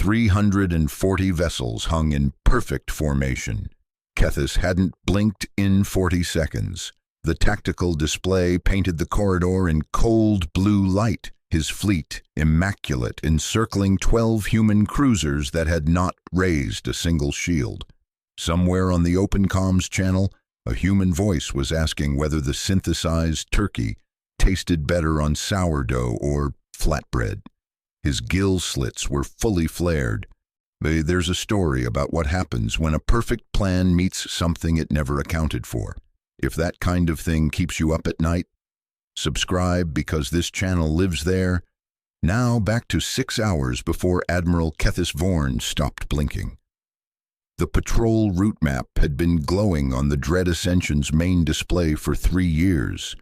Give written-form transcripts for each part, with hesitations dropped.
340 vessels hung in perfect formation. Kethis hadn't blinked in 40 seconds. The tactical display painted the corridor in cold blue light, his fleet immaculate, encircling 12 human cruisers that had not raised a single shield. Somewhere on the open comms channel, a human voice was asking whether the synthesized turkey tasted better on sourdough or flatbread. His gill slits were fully flared. There's a story about what happens when a perfect plan meets something it never accounted for. If that kind of thing keeps you up at night, subscribe because this channel lives there. Now back to 6 hours before Admiral Kethis Vorn stopped blinking. The patrol route map had been glowing on the Dread Ascension's main display for 3 years.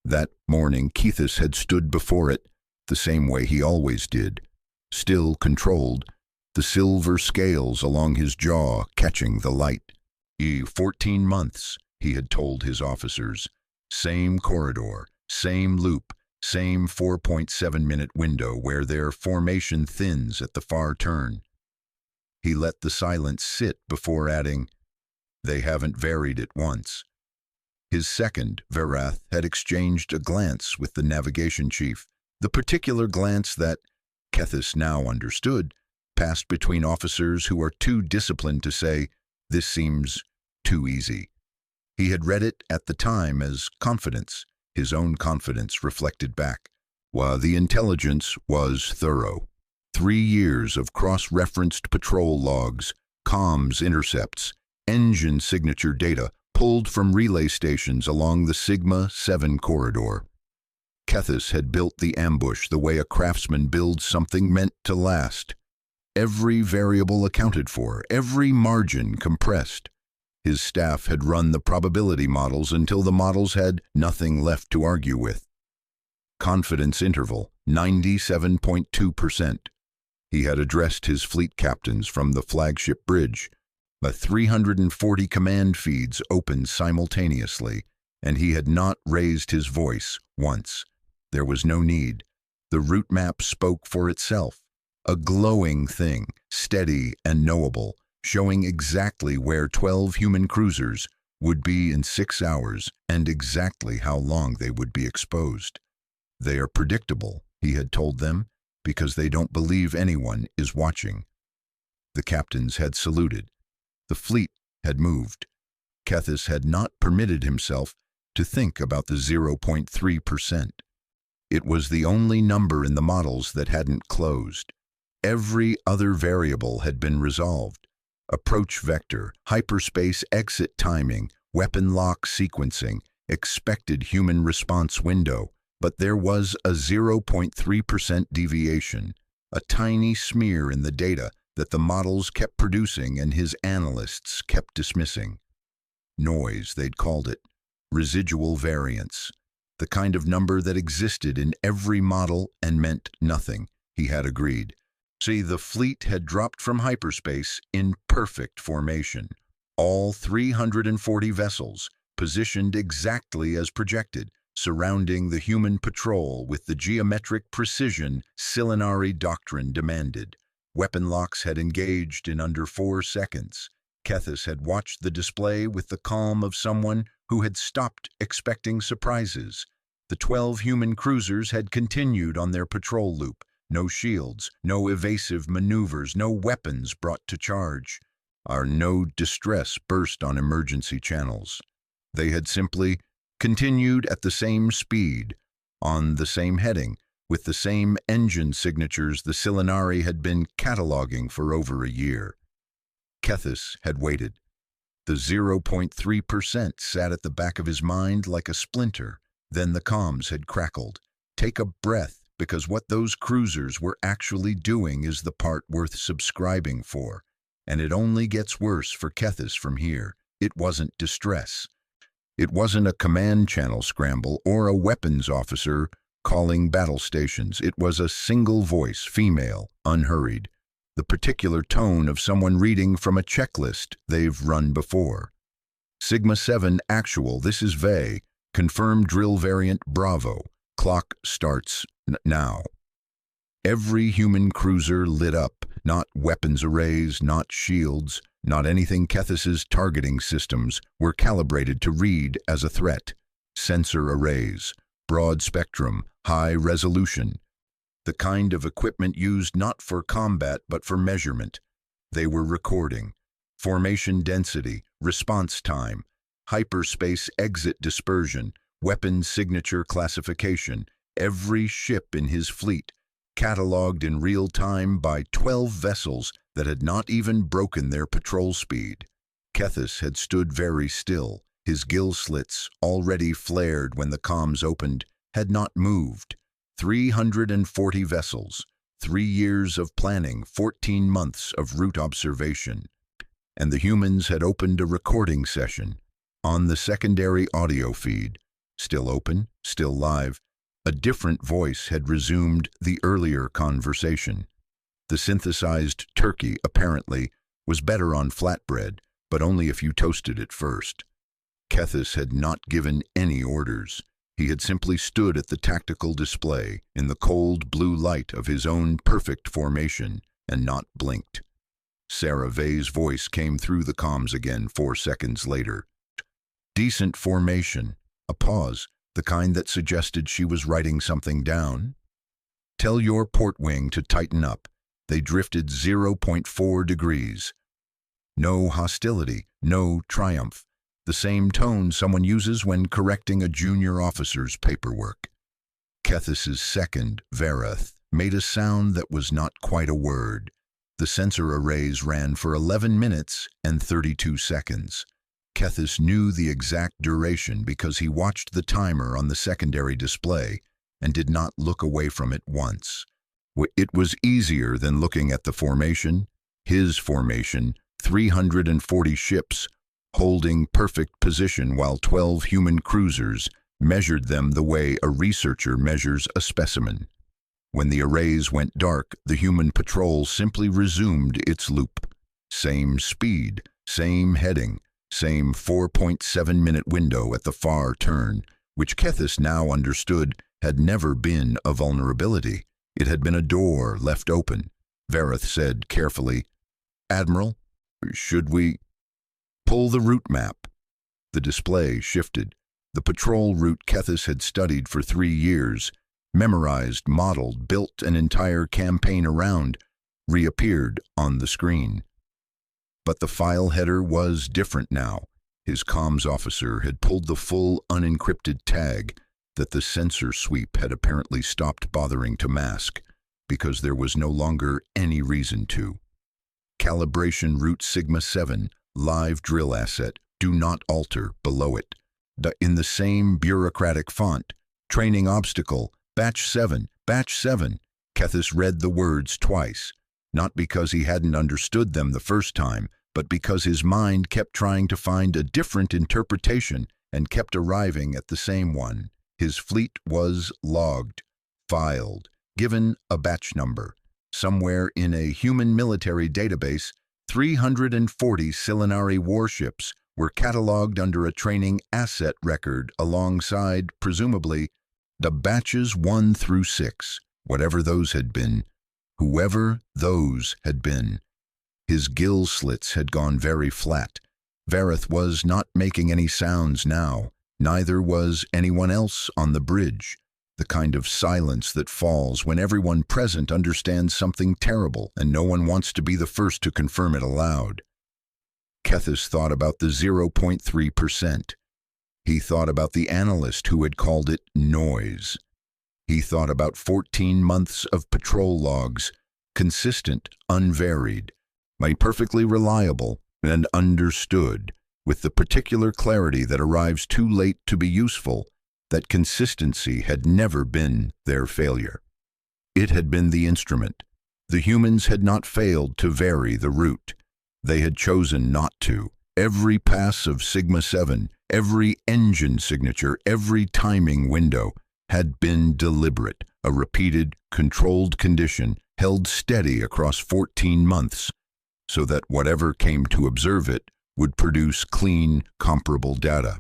That morning, Kethis had stood before it the same way he always did, still controlled, the silver scales along his jaw catching the light. 14 months, he had told his officers. Same corridor, same loop, same 4.7-minute window where their formation thins at the far turn. He let the silence sit before adding, "They haven't varied it once." His second, Verath, had exchanged a glance with the navigation chief, the particular glance that, Kethis now understood, passed between officers who are too disciplined to say, "This seems too easy." He had read it at the time as confidence, his own confidence reflected back, while the intelligence was thorough. 3 years of cross-referenced patrol logs, comms intercepts, engine signature data pulled from relay stations along the Sigma-7 corridor. Kethis had built the ambush the way a craftsman builds something meant to last. Every variable accounted for, every margin compressed. His staff had run the probability models until the models had nothing left to argue with. Confidence interval, 97.2%. He had addressed his fleet captains from the flagship bridge. The 340 command feeds opened simultaneously, and he had not raised his voice once. There was no need. The route map spoke for itself. A glowing thing, steady and knowable, showing exactly where 12 human cruisers would be in 6 hours and exactly how long they would be exposed. They are predictable, he had told them, because they don't believe anyone is watching. The captains had saluted. The fleet had moved. Kethis had not permitted himself to think about the 0.3%. It was the only number in the models that hadn't closed. Every other variable had been resolved. Approach vector, hyperspace exit timing, weapon lock sequencing, expected human response window. But there was a 0.3% deviation, a tiny smear in the data that the models kept producing and his analysts kept dismissing. Noise, they'd called it. Residual variance. The kind of number that existed in every model and meant nothing, he had agreed. See, the fleet had dropped from hyperspace in perfect formation. All 340 vessels, positioned exactly as projected, surrounding the human patrol with the geometric precision Silinari doctrine demanded. Weapon locks had engaged in under 4 seconds. Kethis had watched the display with the calm of someone who had stopped expecting surprises. The 12 human cruisers had continued on their patrol loop. No shields, no evasive maneuvers, no weapons brought to charge. No distress burst on emergency channels. They had simply continued at the same speed, on the same heading, with the same engine signatures the Silinari had been cataloging for over a year. Kethis had waited. The 0.3% sat at the back of his mind like a splinter. Then the comms had crackled. Take a breath, because what those cruisers were actually doing is the part worth subscribing for. And it only gets worse for Kethis from here. It wasn't distress. It wasn't a command channel scramble or a weapons officer calling battle stations. It was a single voice, female, unhurried. The particular tone of someone reading from a checklist they've run before. Sigma-7 actual, this is Vey. Confirmed drill variant Bravo. Clock starts now. Every human cruiser lit up, not weapons arrays, not shields, not anything. Kethys's targeting systems were calibrated to read as a threat. Sensor arrays, broad spectrum, high resolution. The kind of equipment used not for combat but for measurement. They were recording formation density, response time, hyperspace exit dispersion, weapon signature classification. Every ship in his fleet catalogued in real time by 12 vessels that had not even broken their patrol speed. Kethys had stood very still. His gill slits, already flared when the comms opened, had not moved. 340 vessels, 3 years of planning, 14 months of route observation. And the humans had opened a recording session. On the secondary audio feed, still open, still live, a different voice had resumed the earlier conversation. The synthesized turkey, apparently, was better on flatbread, but only if you toasted it first. Kethys had not given any orders. He had simply stood at the tactical display in the cold blue light of his own perfect formation and not blinked. Sarah Vay's voice came through the comms again 4 seconds later. Decent formation. A pause, the kind that suggested she was writing something down. Tell your port wing to tighten up. They drifted 0.4 degrees. No hostility, no triumph. The same tone someone uses when correcting a junior officer's paperwork. Kethys's second, Vareth, made a sound that was not quite a word. The sensor arrays ran for 11 minutes and 32 seconds. Kethys knew the exact duration because he watched the timer on the secondary display and did not look away from it once. It was easier than looking at the formation. His formation, 340 ships, holding perfect position while 12 human cruisers measured them the way a researcher measures a specimen. When the arrays went dark, the human patrol simply resumed its loop. Same speed, same heading, same 4.7-minute window at the far turn, which Kethys now understood had never been a vulnerability. It had been a door left open. Vareth said carefully, "Admiral, should we pull the route map?" The display shifted. The patrol route Kethys had studied for 3 years, memorized, modeled, built an entire campaign around, reappeared on the screen. But the file header was different now. His comms officer had pulled the full unencrypted tag that the sensor sweep had apparently stopped bothering to mask because there was no longer any reason to. Calibration route Sigma 7, live drill asset, do not alter, below it. In the same bureaucratic font, training obstacle, batch 7, batch 7. Kethys read the words twice, not because he hadn't understood them the first time, but because his mind kept trying to find a different interpretation and kept arriving at the same one. His fleet was logged, filed, given a batch number. Somewhere in a human military database, 340 Silinari warships were catalogued under a training asset record alongside, presumably, the batches 1 through 6, whatever those had been, whoever those had been. His gill slits had gone very flat. Vareth was not making any sounds now. Neither was anyone else on the bridge. The kind of silence that falls when everyone present understands something terrible and no one wants to be the first to confirm it aloud. Kethys thought about the 0.3%. He thought about the analyst who had called it noise. He thought about 14 months of patrol logs, consistent, unvaried, perfectly reliable, and understood, with the particular clarity that arrives too late to be useful, that consistency had never been their failure. It had been the instrument. The humans had not failed to vary the route. They had chosen not to. Every pass of Sigma 7, every engine signature, every timing window had been deliberate, a repeated, controlled condition held steady across 14 months, so that whatever came to observe it would produce clean, comparable data.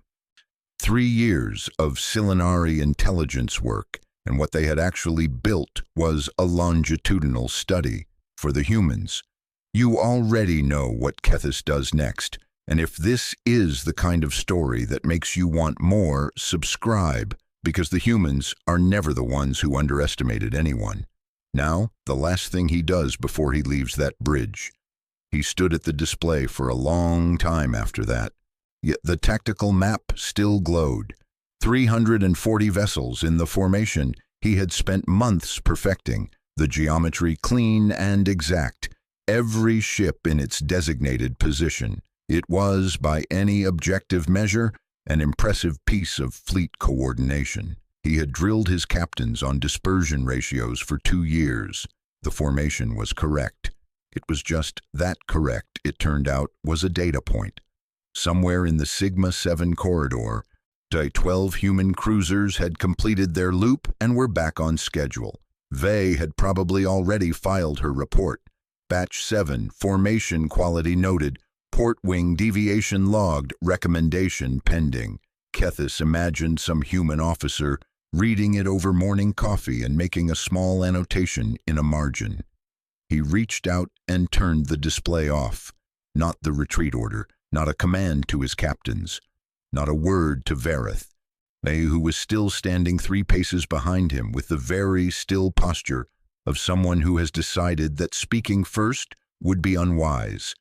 3 years of Silinari intelligence work and what they had actually built was a longitudinal study for the humans. You already know what Kethis does next, and if this is the kind of story that makes you want more, subscribe, because the humans are never the ones who underestimated anyone. Now, the last thing he does before he leaves that bridge. He stood at the display for a long time after that, yet the tactical map still glowed. 340 vessels in the formation he had spent months perfecting, the geometry clean and exact, every ship in its designated position. It was, by any objective measure, an impressive piece of fleet coordination. He had drilled his captains on dispersion ratios for 2 years. The formation was correct. It was just that correct, it turned out, was a data point. Somewhere in the Sigma 7 corridor, 12 human cruisers had completed their loop and were back on schedule. Vey had probably already filed her report. Batch 7, formation quality noted, port wing deviation logged, recommendation pending. Kethis imagined some human officer reading it over morning coffee and making a small annotation in a margin. He reached out and turned the display off. Not the retreat order, not a command to his captains, not a word to Vareth, who was still standing 3 paces behind him with the very still posture of someone who has decided that speaking first would be unwise.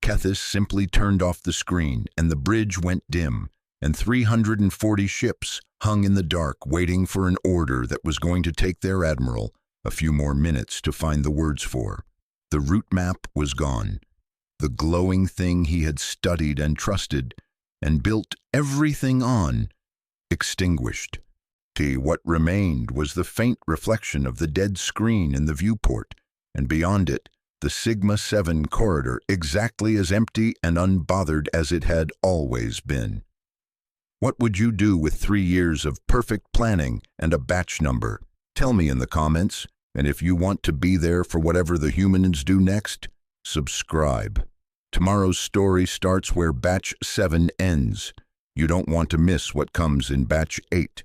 Kethis simply turned off the screen, and the bridge went dim, and 340 ships hung in the dark waiting for an order that was going to take their admiral a few more minutes to find the words for. The route map was gone. The glowing thing he had studied and trusted and built everything on, extinguished. What remained was the faint reflection of the dead screen in the viewport, and beyond it, the Sigma 7 corridor exactly as empty and unbothered as it had always been. What would you do with 3 years of perfect planning and a batch number? Tell me in the comments, and if you want to be there for whatever the humans do next, subscribe. Tomorrow's story starts where Batch 7 ends. You don't want to miss what comes in Batch 8.